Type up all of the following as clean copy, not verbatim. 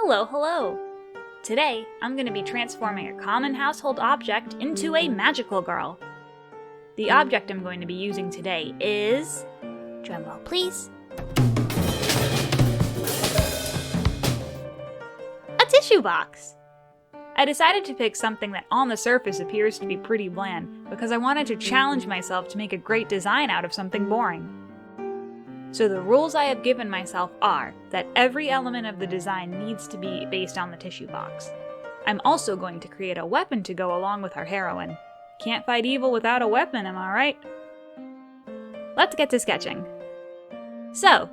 Hello, hello! Today, I'm going to be transforming a common household object into a magical girl. The object I'm going to be using today is... drumroll please. A tissue box! I decided to pick something that on the surface appears to be pretty bland because I wanted to challenge myself to make a great design out of something boring. So the rules I have given myself are that every element of the design needs to be based on the tissue box. I'm also going to create a weapon to go along with our heroine. Can't fight evil without a weapon, am I right? Let's get to sketching. So,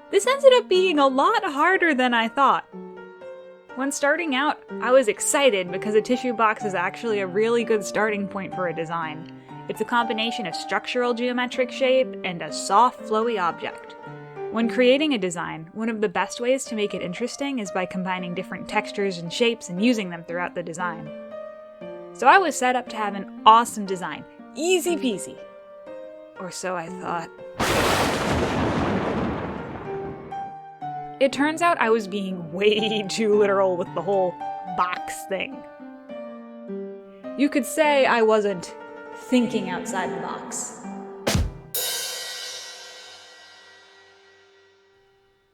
this ended up being a lot harder than I thought. When starting out, I was excited because a tissue box is actually a really good starting point for a design. It's a combination of structural geometric shape and a soft, flowy object. When creating a design, one of the best ways to make it interesting is by combining different textures and shapes and using them throughout the design. So I was set up to have an awesome design. Easy peasy. Or so I thought. It turns out I was being way too literal with the whole box thing. You could say I wasn't thinking outside the box.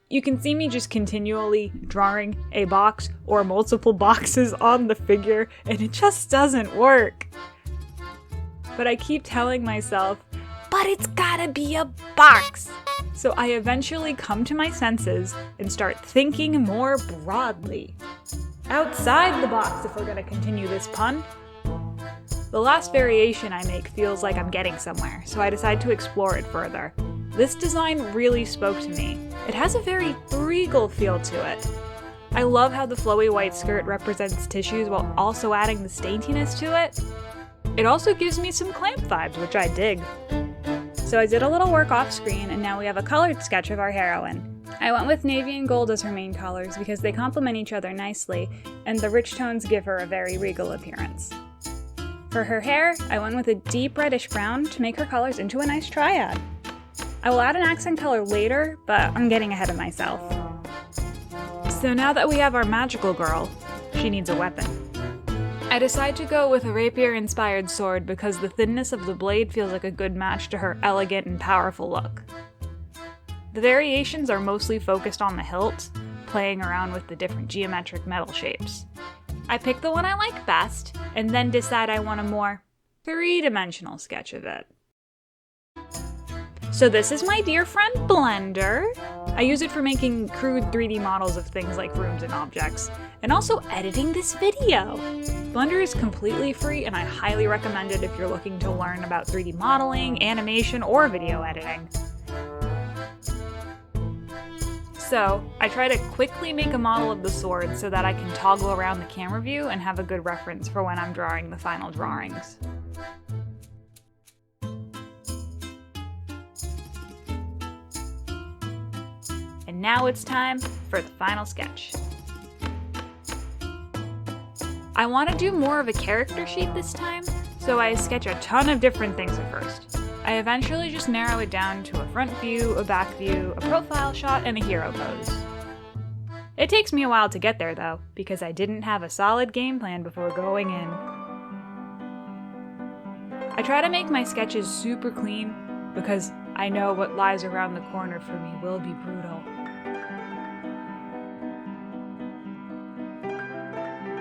You can see me just continually drawing a box or multiple boxes on the figure, and it just doesn't work. But I keep telling myself, but it's gotta be a box! So I eventually come to my senses and start thinking more broadly. Outside the box, if we're gonna continue this pun. The last variation I make feels like I'm getting somewhere, so I decide to explore it further. This design really spoke to me. It has a very regal feel to it. I love how the flowy white skirt represents tissues while also adding the daintiness to it. It also gives me some clamp vibes, which I dig. So I did a little work off screen, and now we have a colored sketch of our heroine. I went with navy and gold as her main colors because they complement each other nicely, and the rich tones give her a very regal appearance. For her hair, I went with a deep reddish brown to make her colors into a nice triad. I will add an accent color later, but I'm getting ahead of myself. So now that we have our magical girl, she needs a weapon. I decide to go with a rapier-inspired sword because the thinness of the blade feels like a good match to her elegant and powerful look. The variations are mostly focused on the hilt, playing around with the different geometric metal shapes. I pick the one I like best, and then decide I want a more three-dimensional sketch of it. So this is my dear friend Blender. I use it for making crude 3D models of things like rooms and objects, and also editing this video. Blender is completely free, and I highly recommend it if you're looking to learn about 3D modeling, animation, or video editing. So, I try to quickly make a model of the sword so that I can toggle around the camera view and have a good reference for when I'm drawing the final drawings. And now it's time for the final sketch. I want to do more of a character shape this time, so I sketch a ton of different things at first. I eventually just narrow it down to a front view, a back view, a profile shot, and a hero pose. It takes me a while to get there though, because I didn't have a solid game plan before going in. I try to make my sketches super clean, because I know what lies around the corner for me will be brutal.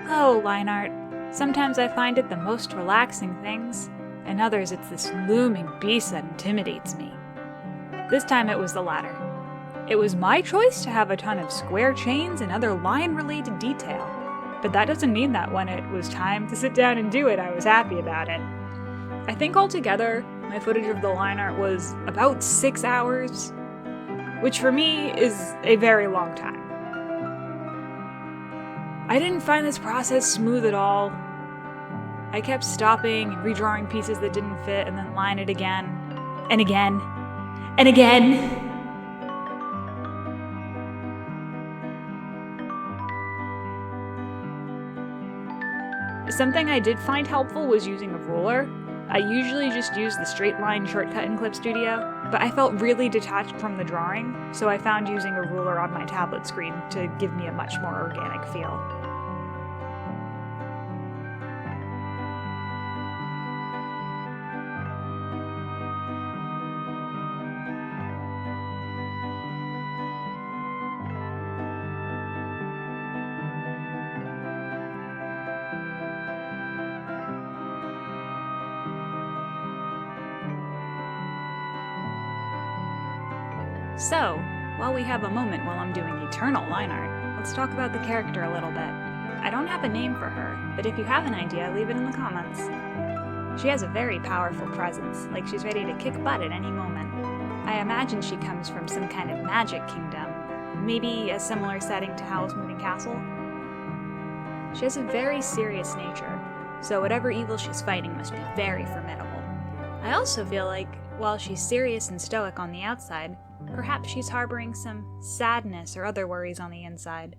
Oh, line art. Sometimes I find it the most relaxing things. And others it's this looming beast that intimidates me. This time it was the latter. It was my choice to have a ton of square chains and other line-related detail, but that doesn't mean that when it was time to sit down and do it, I was happy about it. I think altogether, my footage of the line art was about 6 hours, which for me is a very long time. I didn't find this process smooth at all. I kept stopping and redrawing pieces that didn't fit and then line it again, and again, and again. Something I did find helpful was using a ruler. I usually just use the straight line shortcut in Clip Studio, but I felt really detached from the drawing, so I found using a ruler on my tablet screen to give me a much more organic feel. So, while we have a moment while I'm doing eternal line art, let's talk about the character a little bit. I don't have a name for her, but if you have an idea, leave it in the comments. She has a very powerful presence, like she's ready to kick butt at any moment. I imagine she comes from some kind of magic kingdom, maybe a similar setting to Howl's Moving Castle. She has a very serious nature, so whatever evil she's fighting must be very formidable. I also feel like, while she's serious and stoic on the outside, perhaps she's harboring some sadness or other worries on the inside.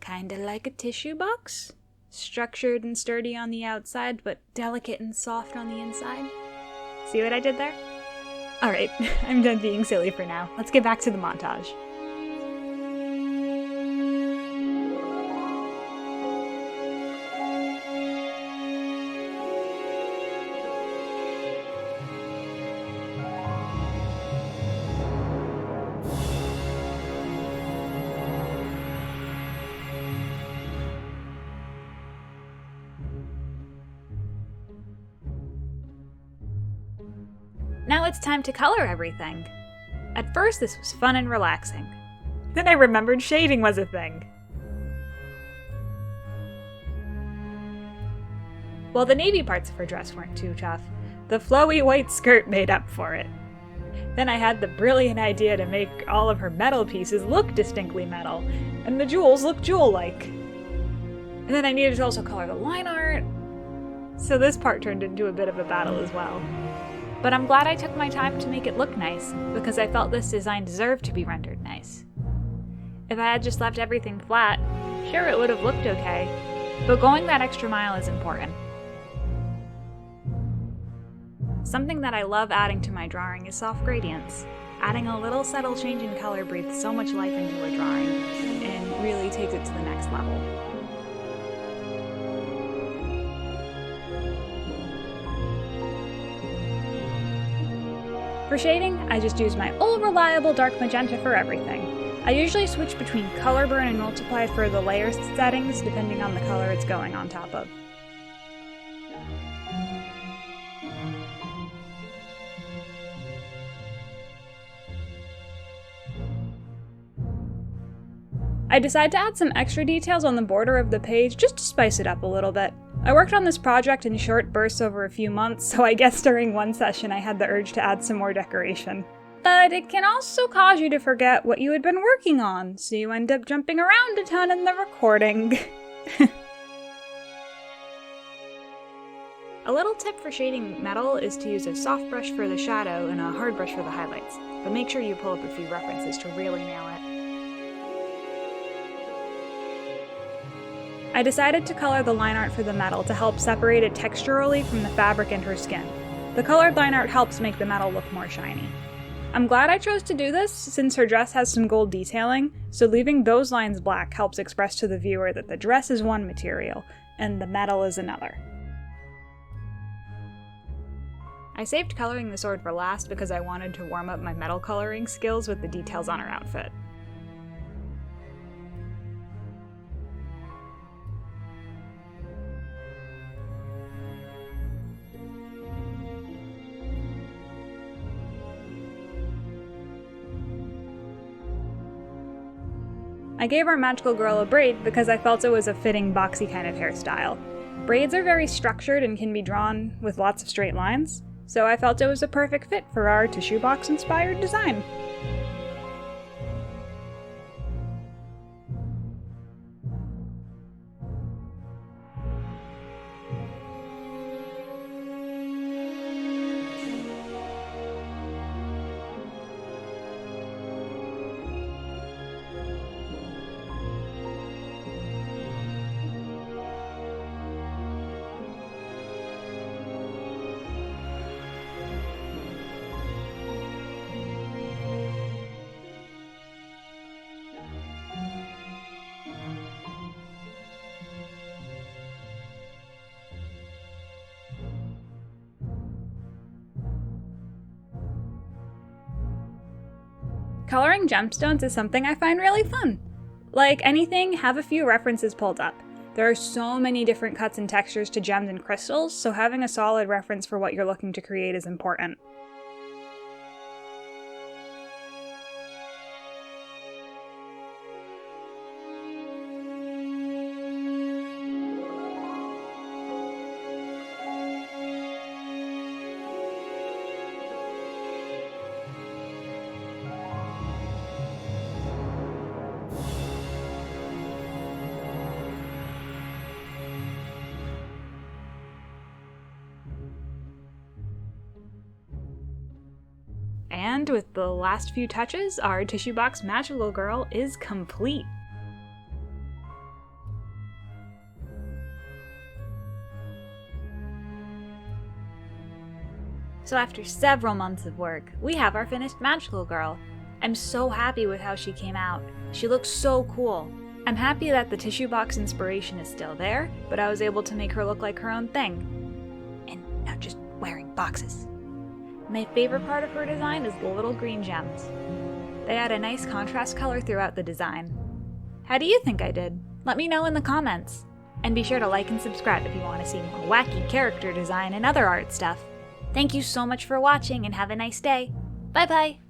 Kinda like a tissue box? Structured and sturdy on the outside, but delicate and soft on the inside. See what I did there? Alright, I'm done being silly for now. Let's get back to the montage. Now it's time to color everything. At first this was fun and relaxing. Then I remembered shading was a thing. While the navy parts of her dress weren't too tough, the flowy white skirt made up for it. Then I had the brilliant idea to make all of her metal pieces look distinctly metal, and the jewels look jewel-like. And then I needed to also color the line art, so this part turned into a bit of a battle as well. But I'm glad I took my time to make it look nice, because I felt this design deserved to be rendered nice. If I had just left everything flat, sure it would have looked okay, but going that extra mile is important. Something that I love adding to my drawing is soft gradients. Adding a little subtle change in color breathes so much life into a drawing, and really takes it to the next level. For shading, I just use my old reliable dark magenta for everything. I usually switch between color burn and multiply for the layer settings depending on the color it's going on top of. I decided to add some extra details on the border of the page just to spice it up a little bit. I worked on this project in short bursts over a few months, so I guess during one session I had the urge to add some more decoration. But it can also cause you to forget what you had been working on, so you end up jumping around a ton in the recording. A little tip for shading metal is to use a soft brush for the shadow and a hard brush for the highlights, but make sure you pull up a few references to really nail it. I decided to color the line art for the metal to help separate it texturally from the fabric and her skin. The colored line art helps make the metal look more shiny. I'm glad I chose to do this since her dress has some gold detailing, so leaving those lines black helps express to the viewer that the dress is one material and the metal is another. I saved coloring the sword for last because I wanted to warm up my metal coloring skills with the details on her outfit. I gave our magical girl a braid because I felt it was a fitting boxy kind of hairstyle. Braids are very structured and can be drawn with lots of straight lines, so I felt it was a perfect fit for our tissue box inspired design. Coloring gemstones is something I find really fun. Like anything, have a few references pulled up. There are so many different cuts and textures to gems and crystals, so having a solid reference for what you're looking to create is important. And with the last few touches, our Tissue Box Magical Girl is complete. So after several months of work, we have our finished Magical Girl. I'm so happy with how she came out. She looks so cool. I'm happy that the tissue box inspiration is still there, but I was able to make her look like her own thing. And not just wearing boxes. My favorite part of her design is the little green gems. They add a nice contrast color throughout the design. How do you think I did? Let me know in the comments. And be sure to like and subscribe if you want to see more wacky character design and other art stuff. Thank you so much for watching and have a nice day. Bye bye!